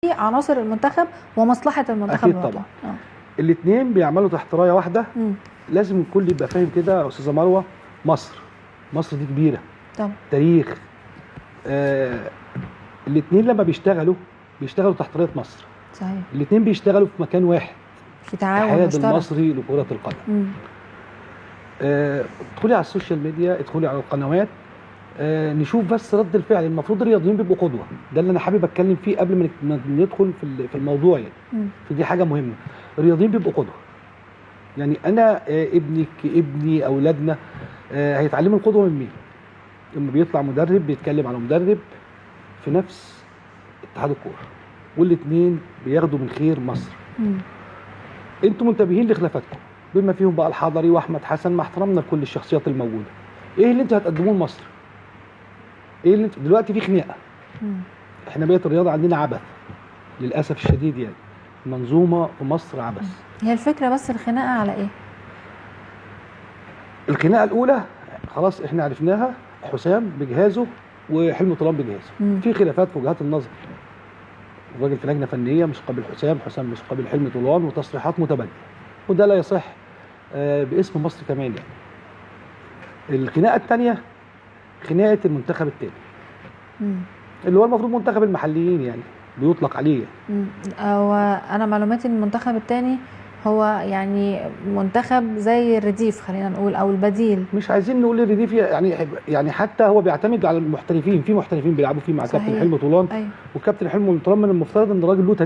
عناصر المنتخب ومصلحه المنتخب اكيد طبعا. الاثنين بيعملوا تحت رايه واحده. لازم الكل يبقى فاهم كده يا استاذه مروه. مصر دي كبيره طبعا، تاريخ. الاثنين لما بيشتغلوا تحت رايه مصر. صحيح. الاثنين بيشتغلوا في مكان واحد، في تعاون مشترك. المصري لكره القدم. ادخلي على السوشيال ميديا، ادخلي على القنوات، نشوف بس رد الفعل. المفروض الرياضيين بيبقوا قدوه، ده اللي انا حابب اتكلم فيه قبل ما ندخل في الموضوع يعني. فدي حاجه مهمه، الرياضيين بيبقوا قدوه. يعني انا ابني اولادنا هيتعلموا القدوه من مين؟ لما بيطلع مدرب بيتكلم على مدرب في نفس اتحاد الكوره، والاثنين بياخدوا من خير مصر. انتم منتبهين لخلافاتكم بما فيهم بقى الحضري واحمد حسن، مع احترامنا لكل الشخصيات الموجوده. ايه اللي انتوا هتقدموه لمصر؟ ايه اللي انتوا دلوقتي في خناقه؟ احنا بقت الرياضه عندنا عبث للاسف الشديد يعني. المنظومه في مصر عبث. هي الفكره بس الخناقه على ايه؟ الخناقه الاولى خلاص احنا عرفناها، حسام بجهازه وحلمي طولان بجهازه. في خلافات في وجهات النظر. الراجل في لجنه فنيه مش قابل حسام مش قابل حلمي طولان، وتصريحات متبادله، وده لا يصح باسم مصر كمان يعني. الخناقه الثانيه خناقه المنتخب الثاني، اللي هو المفروض منتخب المحليين يعني بيطلق عليه يعني. وانا معلوماتي ان المنتخب الثاني هو يعني منتخب زي الرديف خلينا نقول، او البديل. مش عايزين نقول الرديف يعني حتى هو بيعتمد على المحترفين. في محترفين بيلعبوا فيه مع كابتن حلمي طولان. أيوة. وكابتن حلمي طولان من المفترض ان الراجل له تاريخ